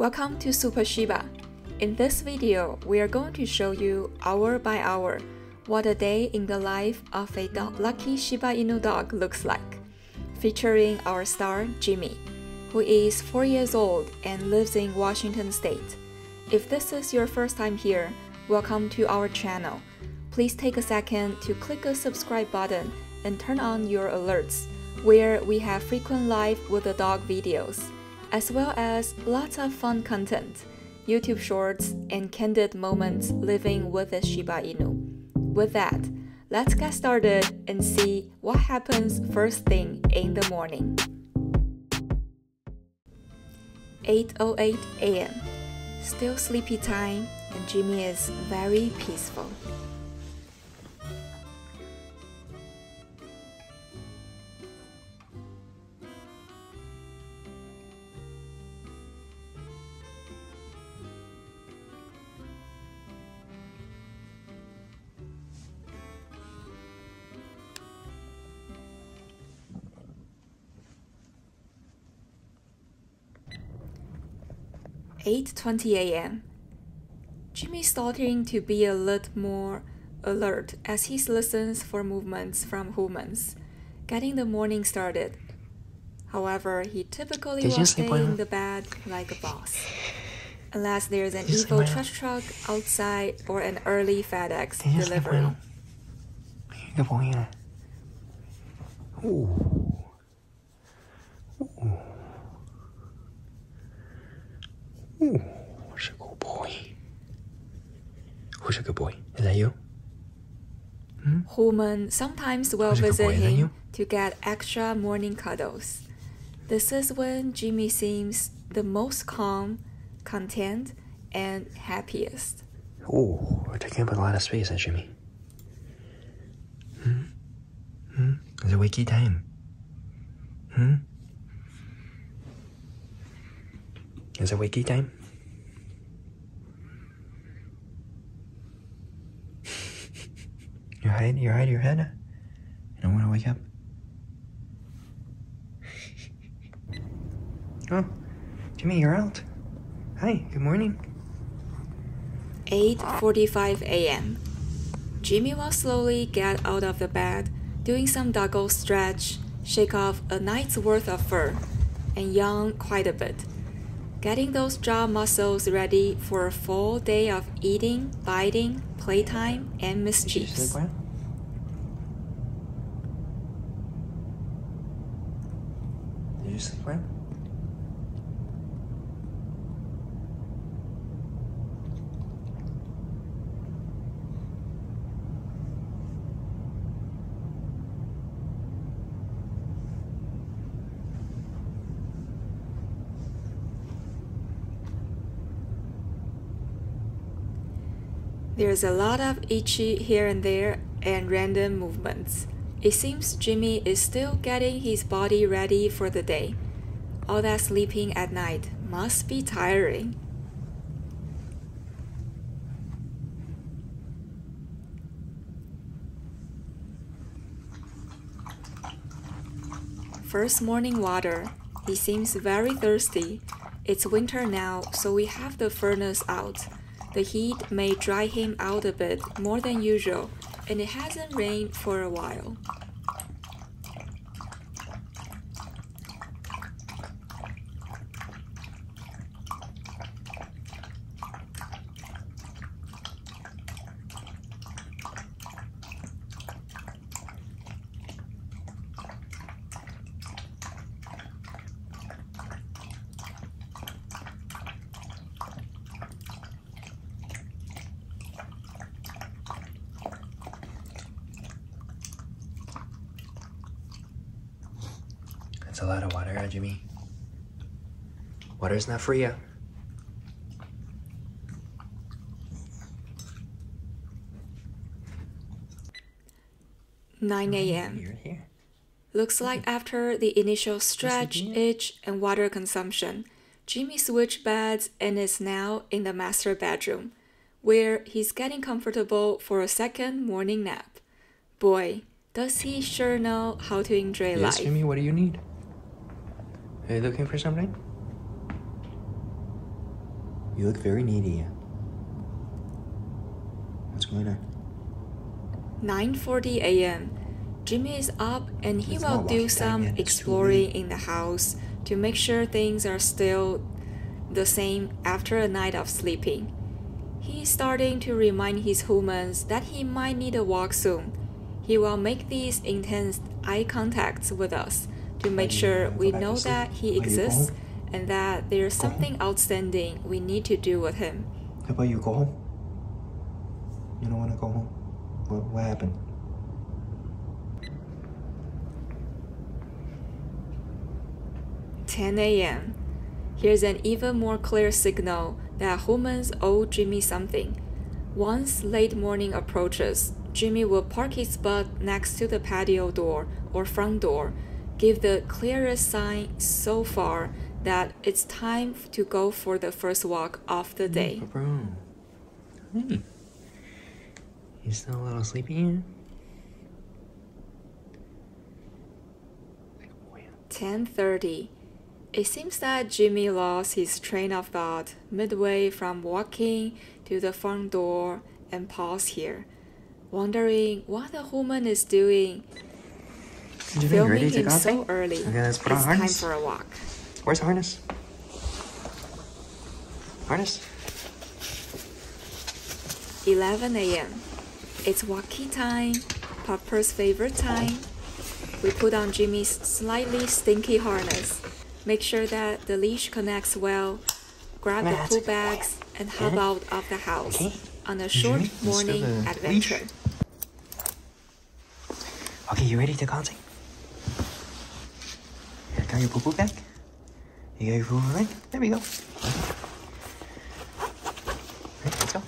Welcome to Super Shiba. In this video, we are going to show you hour by hour what a day in the life of a lucky Shiba Inu dog looks like, featuring our star Jimmy, who is 4 years old and lives in Washington State. If this is your first time here, welcome to our channel. Please take a second to click the subscribe button and turn on your alerts, where we have frequent live with the dog videos, as well as lots of fun content, YouTube shorts, and candid moments living with a Shiba Inu. With that, let's get started and see what happens first thing in the morning. 8:08 a.m. Still sleepy time, and Jimmy is very peaceful. "8:20 a.m. Jimmy's starting to be a little more alert as he listens for movements from humans, getting the morning started. However, he typically will stay in the bed like a boss, unless there's an evil trash truck outside or an early FedEx delivery. Ooh, who's a good boy? Who's a good boy? Is that you? Human sometimes will visit him to get extra morning cuddles. This is when Jimmy seems the most calm, content, and happiest. Oh, we're taking up a lot of space, Jimmy. Is it wakey time? Is it wakey time? You hide your head? You don't want to wake up? Oh, Jimmy, you're out. Hi, good morning. 8:45 a.m. Jimmy will slowly get out of the bed, doing some doggo stretch, shake off a night's worth of fur, and yawn quite a bit, getting those jaw muscles ready for a full day of eating, biting, playtime, and mischiefs. Did you sleep well? Did you sleep well? There's a lot of itchy here and there and random movements. It seems Jimmy is still getting his body ready for the day. All that sleeping at night must be tiring. First morning water. He seems very thirsty. It's winter now, so we have the furnace out. The heat may dry him out a bit more than usual, and it hasn't rained for a while. That's a lot of water, Jimmy. Water's not for you. "9 a.m. You're here. Looks like after the initial stretch, itch, and water consumption, Jimmy switched beds and is now in the master bedroom, where he's getting comfortable for a second morning nap. Boy, does he sure know how to enjoy life. Yes, Jimmy, what do you need? Are you looking for something? You look very needy. What's going on? 9:40 a.m. Jimmy is up and he will do some exploring in the house to make sure things are still the same after a night of sleeping. He's starting to remind his humans that he might need a walk soon. He will make these intense eye contacts with us to make sure we know that he exists and that there's something outstanding we need to do with him. How about you go home? You don't want to go home? What happened? "10 a.m. Here's an even more clear signal that humans owe Jimmy something. Once late morning approaches, Jimmy will park his butt next to the patio door or front door, give the clearest sign so far that it's time to go for the first walk of the day. Hey. You still a little sleepy here? 10:30. It seems that Jimmy lost his train of thought midway from walking to the front door and paused here, wondering what the woman is doing, filming him so early. Okay, let's put on It's harness. time for a walk. Where's the harness? Harness? 11 a.m. It's walkie time, Papa's favorite time. We put on Jimmy's slightly stinky harness, make sure that the leash connects well, grab the pool bags, and hop out of the house on a short morning adventure. Okay, you ready to contact? You got your poo-poo bag? You got your poo-poo bag? There we go. Okay, let's go.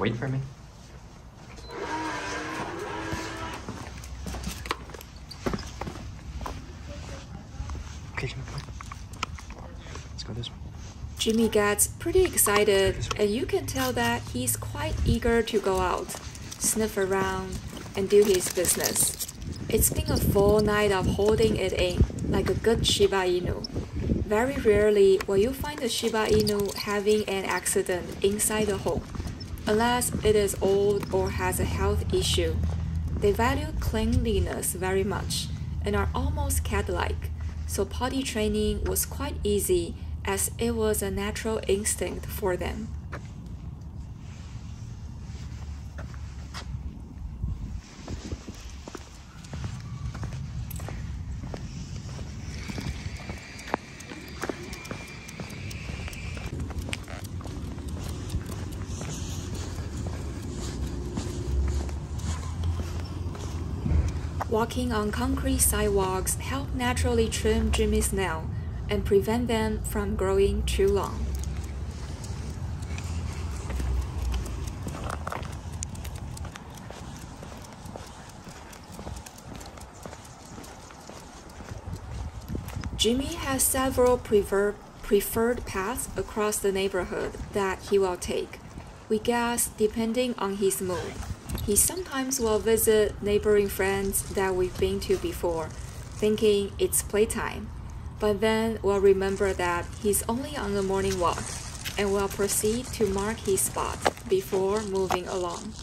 Wait for me. Okay, Jimmy, come on. Let's go this way. Jimmy gets pretty excited, and you can tell that he's quite eager to go out, sniff around, and do his business. It's been a full night of holding it in, like a good Shiba Inu. Very rarely will you find a Shiba Inu having an accident inside the home, unless it is old or has a health issue. They value cleanliness very much and are almost cat-like, so potty training was quite easy as it was a natural instinct for them. Walking on concrete sidewalks help naturally trim Jimmy's nails and prevent them from growing too long. Jimmy has several preferred paths across the neighborhood that he will take. We guess depending on his mood. He sometimes will visit neighboring friends that we've been to before, thinking it's playtime, but then will remember that he's only on a morning walk and will proceed to mark his spot before moving along.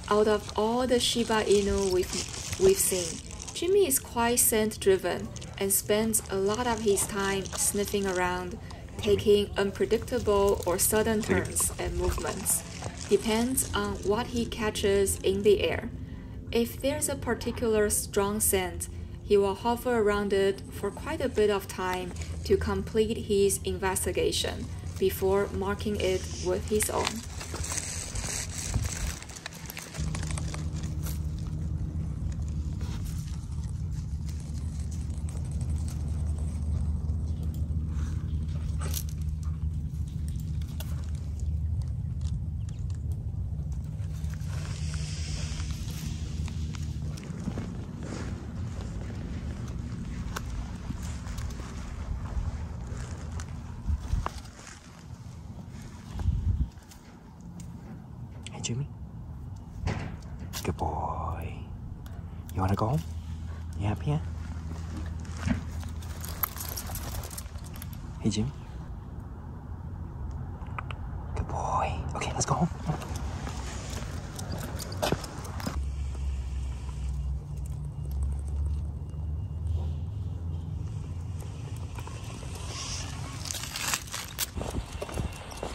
Out of all the Shiba Inu we've seen, Jimmy is quite scent-driven and spends a lot of his time sniffing around, taking unpredictable or sudden turns and movements. Depends on what he catches in the air. If there's a particular strong scent, he will hover around it for quite a bit of time to complete his investigation before marking it with his own. Jimmy? Good boy. You wanna go home? You happy, yeah? Hey, Jimmy. Good boy. Okay, let's go home.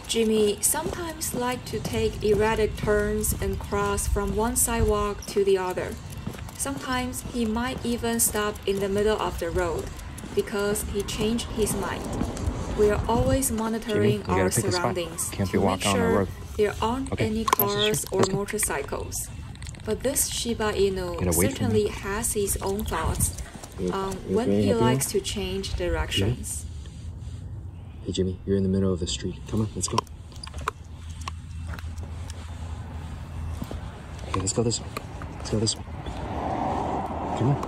Jimmy sometimes likes to take erratic turns and cross from one sidewalk to the other. Sometimes he might even stop in the middle of the road because he changed his mind. We are always monitoring our surroundings to make sure there aren't any cars or motorcycles. But this Shiba Inu certainly has his own thoughts on when he likes to change directions. Hey, Jimmy, you're in the middle of the street. Come on, let's go. Okay, let's go this way. Let's go this way. Come on.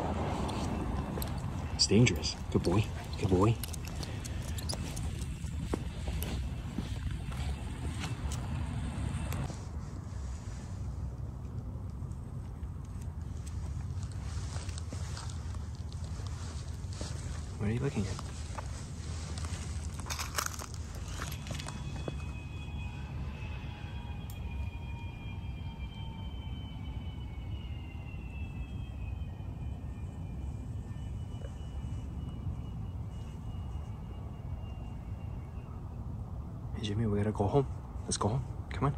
It's dangerous. Good boy. Good boy. What are you looking at? Hey, Jimmy, we gotta go home. Let's go home. Come on.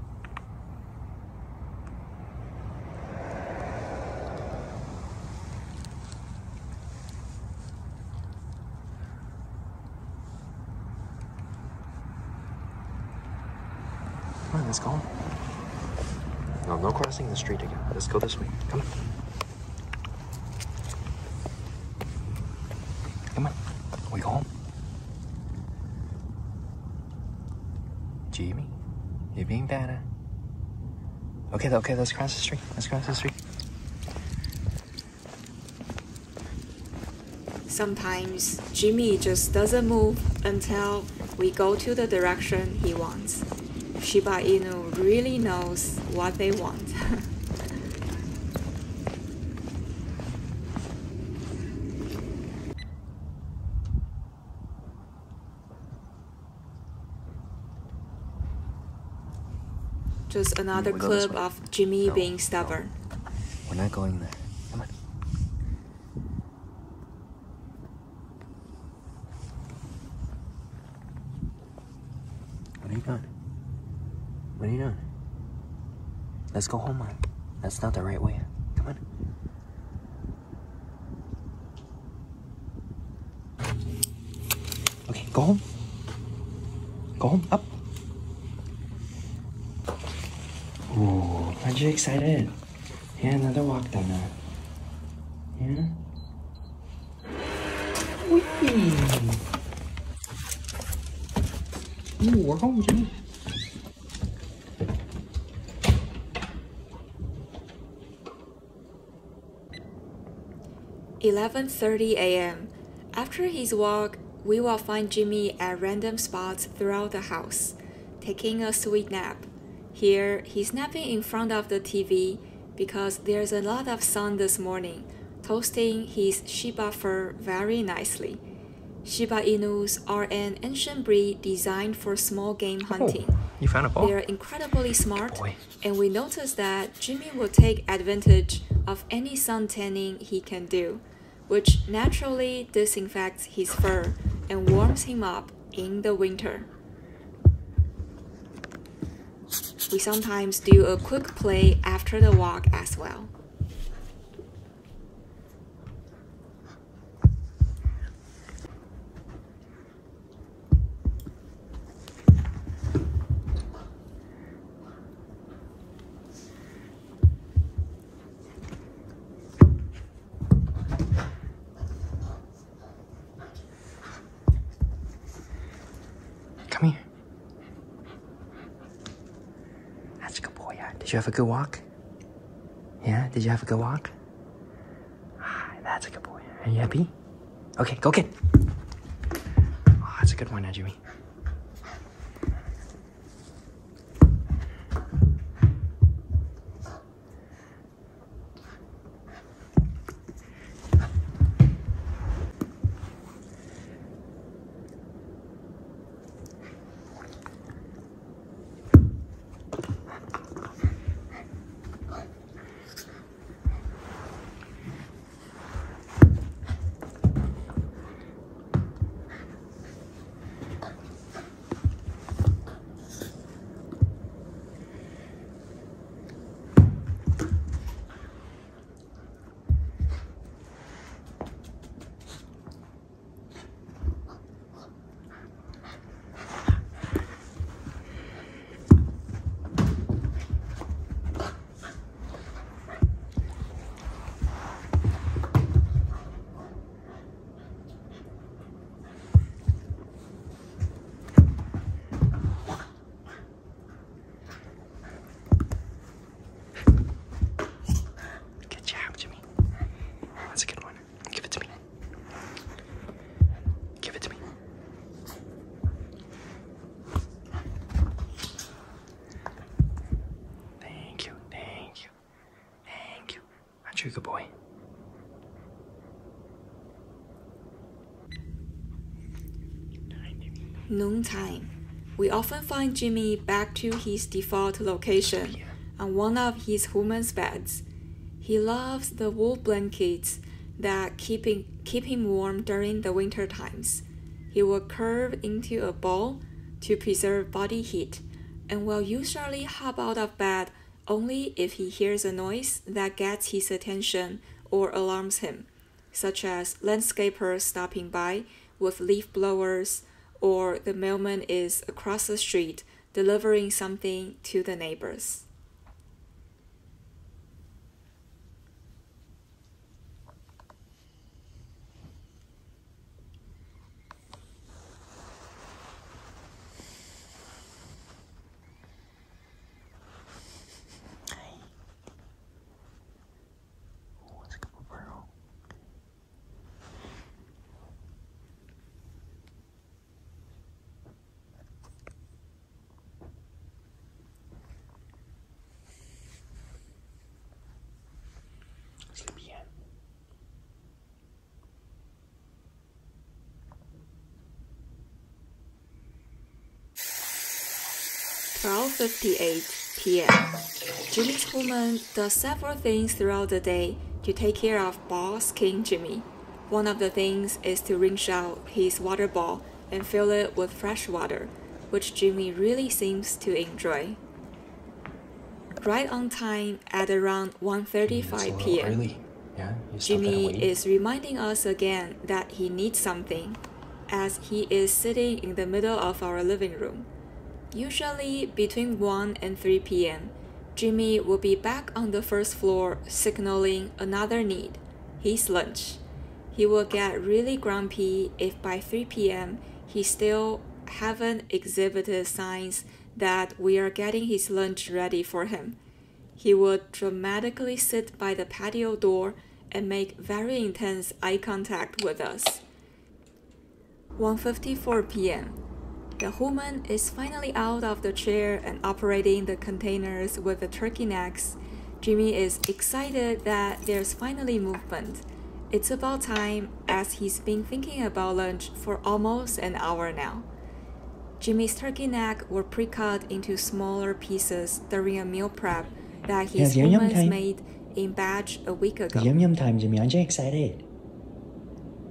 Come on, let's go home. No, no crossing the street again. Let's go this way. Come on. Come on. We go home. Jimmy, you're being bad, huh? Okay, let's cross the street. Let's cross the street. Sometimes Jimmy just doesn't move until we go to the direction he wants. Shiba Inu really knows what they want. Just another clip of Jimmy being stubborn. No. We're not going there. Come on. What are you doing? What are you doing? Let's go home, man. That's not the right way. Come on. Okay, go home. Go home, up. Ooh, aren't you excited? Yeah, another walk down now. Yeah? Whee! Ooh, we're home, Jimmy. "11:30 a.m. After his walk, we will find Jimmy at random spots throughout the house, taking a sweet nap. Here, he's napping in front of the TV because there's a lot of sun this morning, toasting his Shiba fur very nicely. Shiba Inus are an ancient breed designed for small game hunting. Oh, you found a ball. They're incredibly smart, and we noticed that Jimmy will take advantage of any sun tanning he can do, which naturally disinfects his fur and warms him up in the winter. We sometimes do a quick play after the walk as well. Come here. That's a good boy, yeah. Did you have a good walk? Yeah, did you have a good walk? Ah, that's a good boy. Are you happy? Okay, go get. Oh, that's a good one, Jimmy. noontime. We often find Jimmy back to his default location on one of his human's beds. He loves the wool blankets that keep him warm during the winter times. He will curve into a ball to preserve body heat and will usually hop out of bed only if he hears a noise that gets his attention or alarms him, such as landscapers stopping by with leaf blowers, or the mailman is across the street delivering something to the neighbors. Sleepy. 12:58 p.m. Jimmy's woman does several things throughout the day to take care of Boss King Jimmy. One of the things is to rinse out his water ball and fill it with fresh water, which Jimmy really seems to enjoy. Right on time at around 1:35 p.m. Jimmy is reminding us again that he needs something, as he is sitting in the middle of our living room. Usually between 1 and 3 p.m., Jimmy will be back on the first floor signaling another need, his lunch. He will get really grumpy if by 3 p.m. he still haven't exhibited signs that we are getting his lunch ready for him. He would dramatically sit by the patio door and make very intense eye contact with us. 1:54 p.m. The human is finally out of the chair and operating the containers with the turkey necks. Jimmy is excited that there's finally movement. It's about time, as he's been thinking about lunch for almost an hour now. Jimmy's turkey neck were pre-cut into smaller pieces during a meal prep that his humans made in batch a week ago. Yum time, Jimmy. Aren't you excited?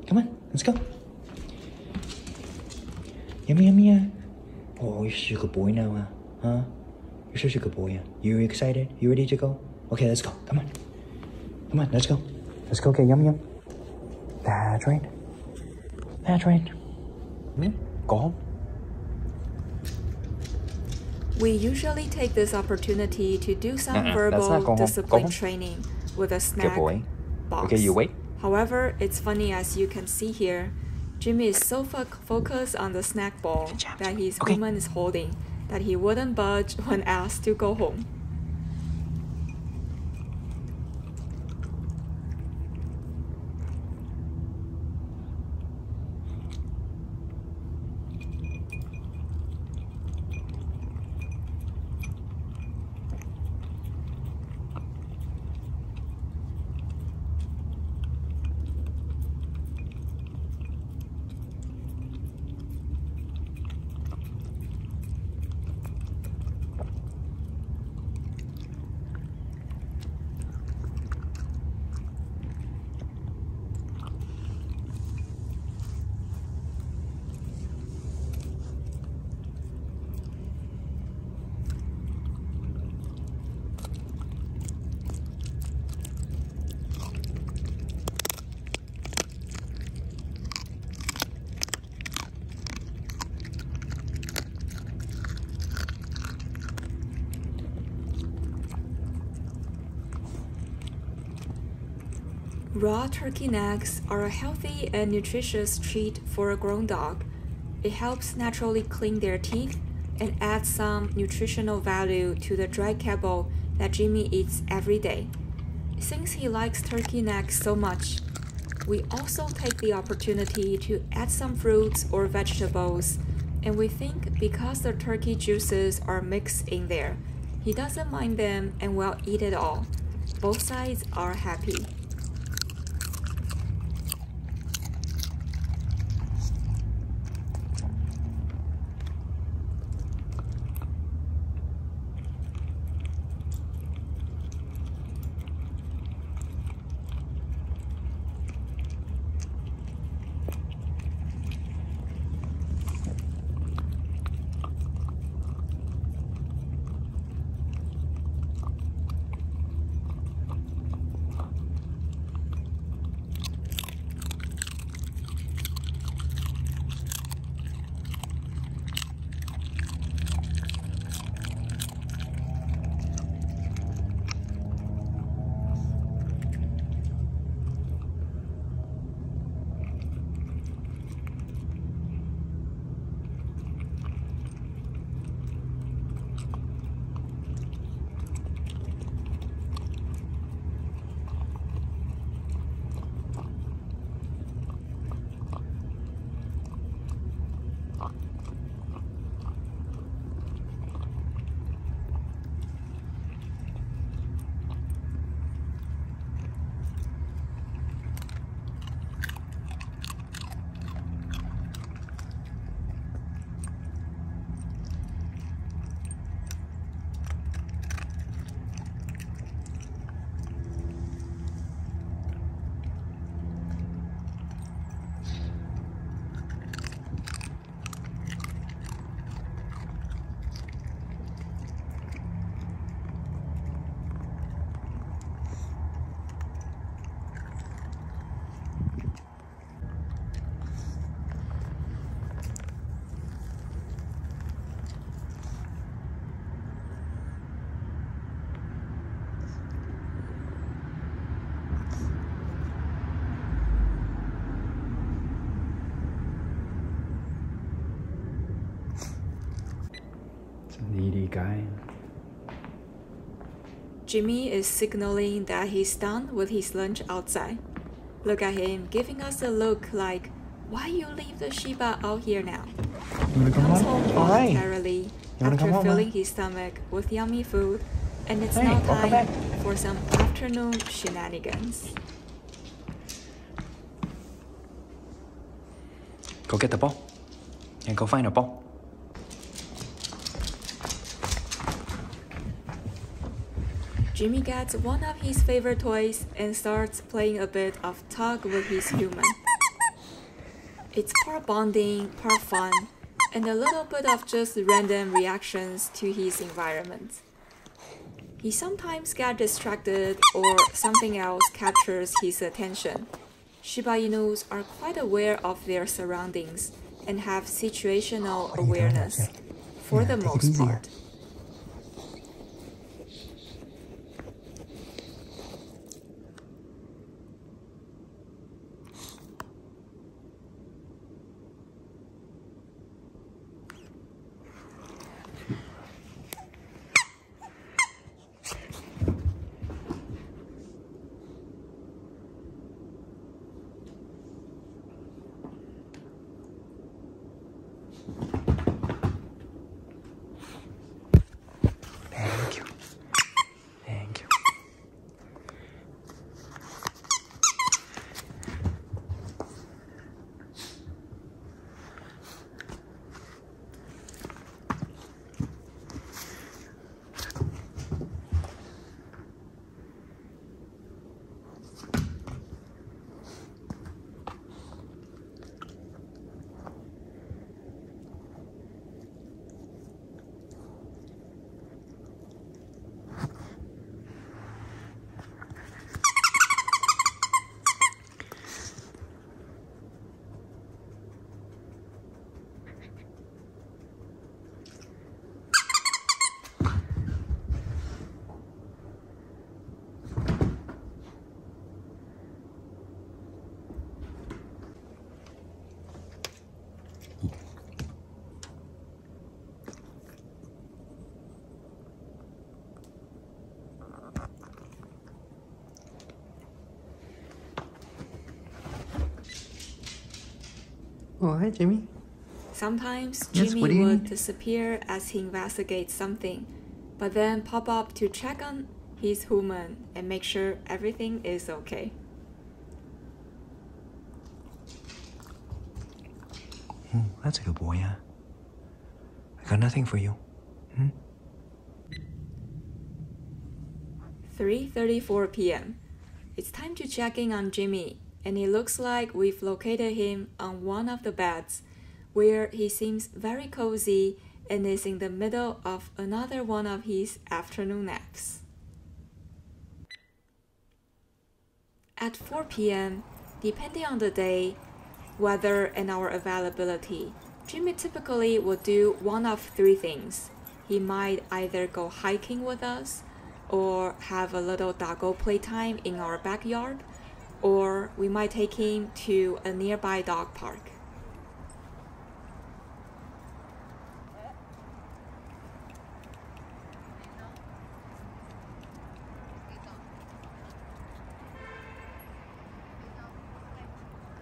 Come on, let's go. Yum. Oh, you're such a good boy now, huh? You're such a good boy. You excited? You ready to go? Okay, let's go. Come on, let's go. Let's go get yum. That's right. Go home. We usually take this opportunity to do some verbal discipline training with a snack box. Okay, you wait. However, it's funny, as you can see here, Jimmy is so focused on the snack ball that his woman is holding that he wouldn't budge when asked to go home. Raw turkey necks are a healthy and nutritious treat for a grown dog. It helps naturally clean their teeth and adds some nutritional value to the dry kibble that Jimmy eats every day. Since he likes turkey necks so much, we also take the opportunity to add some fruits or vegetables, and we think because the turkey juices are mixed in there, he doesn't mind them and will eat it all. Both sides are happy. Needy guy. Jimmy is signaling that he's done with his lunch outside. Look at him giving us a look like, why you leave the Shiba out here now? You wanna come Comes home? home Alright. voluntarily wanna after come home, filling huh? his stomach with yummy food, and it's Hey, now welcome time back. for some afternoon shenanigans. Go get the ball. And go find a ball. Jimmy gets one of his favorite toys and starts playing a bit of tug with his human. It's part bonding, part fun, and a little bit of just random reactions to his environment. He sometimes gets distracted or something else captures his attention. Shiba Inus are quite aware of their surroundings and have situational awareness for the most part. Thank you. Thank you. Oh, hi, Jimmy. Sometimes Yes, Jimmy what do you would need? disappear as he investigates something, but then pop up to check on his human and make sure everything is okay. Oh, that's a good boy, yeah. I got nothing for you. 3:34 p.m. It's time to check in on Jimmy, and it looks like we've located him on one of the beds, where he seems very cozy and is in the middle of another one of his afternoon naps. At 4 p.m., depending on the day, weather, and our availability, Jimmy typically would do one of three things. He might either go hiking with us, or have a little doggo playtime in our backyard, or we might take him to a nearby dog park.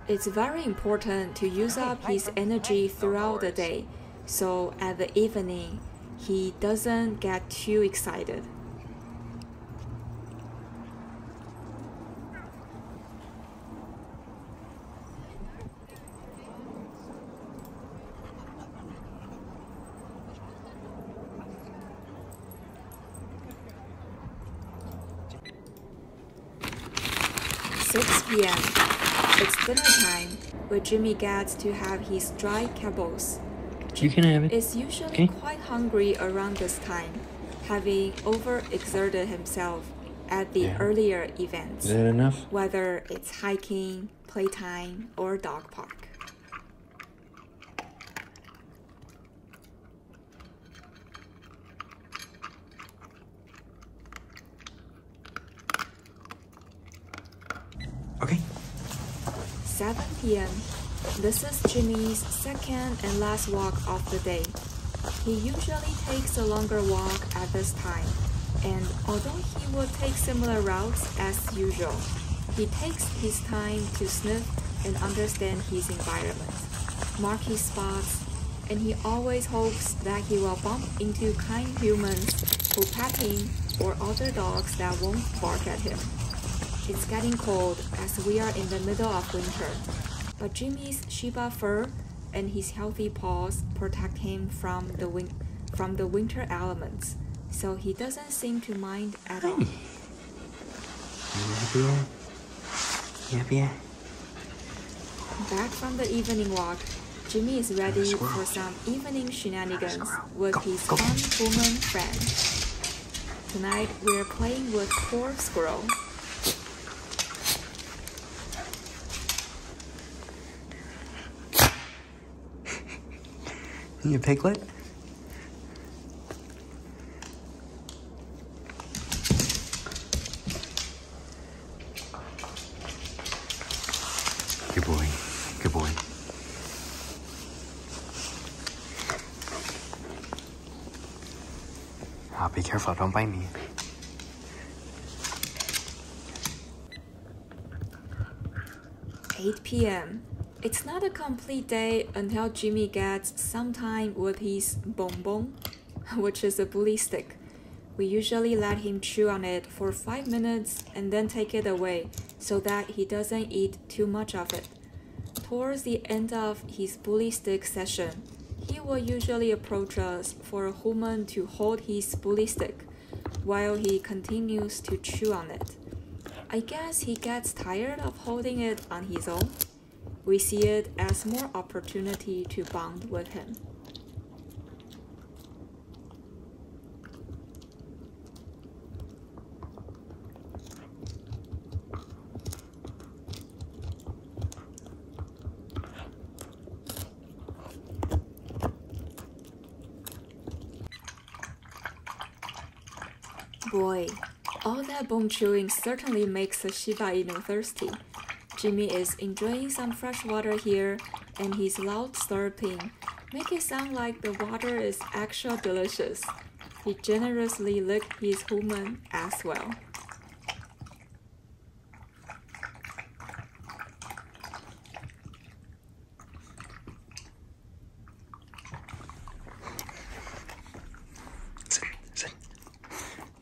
It's very important to use up his energy throughout the day, so at the evening, he doesn't get too excited. p.m. It's dinner time, where Jimmy gets to have his dry kibbles. You can have it. Is usually quite hungry around this time, having overexerted himself at the earlier events, Is that enough? whether it's hiking, playtime, or dog park. Okay. 7 p.m. This is Jimmy's second and last walk of the day. He usually takes a longer walk at this time, and although he will take similar routes as usual, he takes his time to sniff and understand his environment, mark his spots, and he always hopes that he will bump into kind humans who pet him or other dogs that won't bark at him. It's getting cold as we are in the middle of winter, but Jimmy's Shiba fur and his healthy paws protect him from the winter elements, so he doesn't seem to mind at all. Back from the evening walk, Jimmy is ready for some evening shenanigans with his fun human friend. Tonight we're playing with poor squirrel. You a piglet? Good boy. Good boy. Be careful, don't bite me. "8 p.m. It's not a complete day until Jimmy gets some time with his bonbon, which is a bully stick. We usually let him chew on it for 5 minutes and then take it away so that he doesn't eat too much of it. Towards the end of his bully stick session, he will usually approach us for a human to hold his bully stick while he continues to chew on it. I guess he gets tired of holding it on his own. We see it as more opportunity to bond with him." Boy, all that bone chewing certainly makes a Shiba Inu thirsty. Jimmy is enjoying some fresh water here, and his loud slurping make it sound like the water is extra delicious. He generously licked his human as well.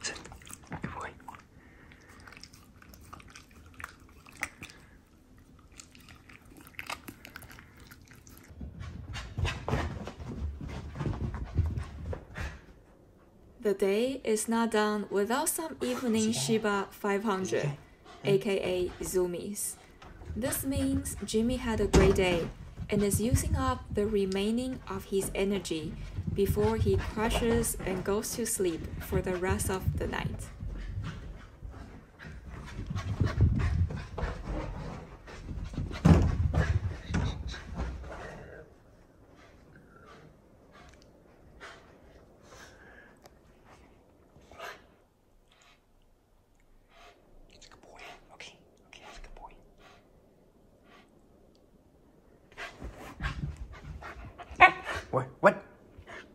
Sit. Good boy. The day is not done without some evening Shiba 500, aka zoomies. This means Jimmy had a great day and is using up the remaining of his energy before he crashes and goes to sleep for the rest of the night. What?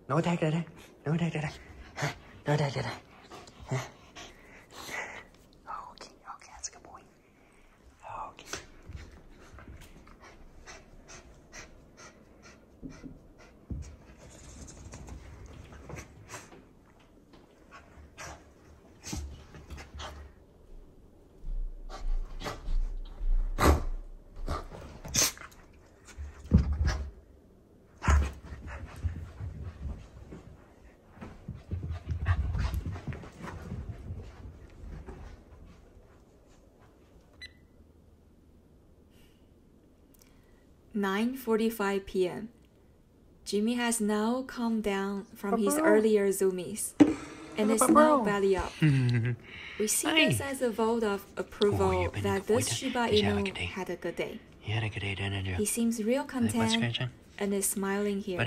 No attack today. No attack today. No attack today. Okay, that's a good boy. Okay. "9:45 p.m. Jimmy has now calmed down from his earlier zoomies and is now belly up. We see this as a vote of approval that this Shiba Inu had a good day. You had a good day, didn't you? He seems real content and is smiling here,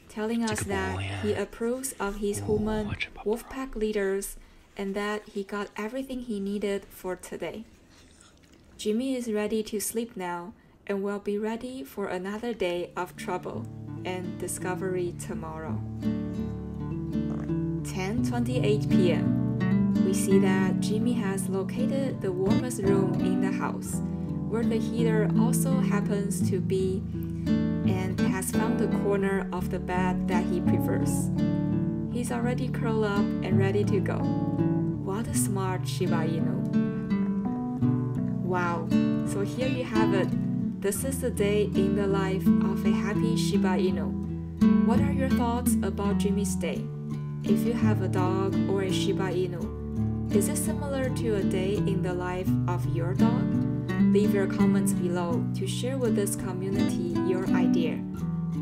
telling us that he approves of his human wolfpack leaders and that he got everything he needed for today. Jimmy is ready to sleep now and will be ready for another day of trouble and discovery tomorrow. 10:28 p.m. We see that Jimmy has located the warmest room in the house, where the heater also happens to be, and has found the corner of the bed that he prefers. He's already curled up and ready to go. What a smart Shiba Inu. Wow, so here you have it. This is the day in the life of a happy Shiba Inu. What are your thoughts about Jimmy's day? If you have a dog or a Shiba Inu, is it similar to a day in the life of your dog? Leave your comments below to share with this community your idea.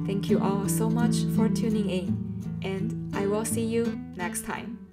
Thank you all so much for tuning in, and I will see you next time.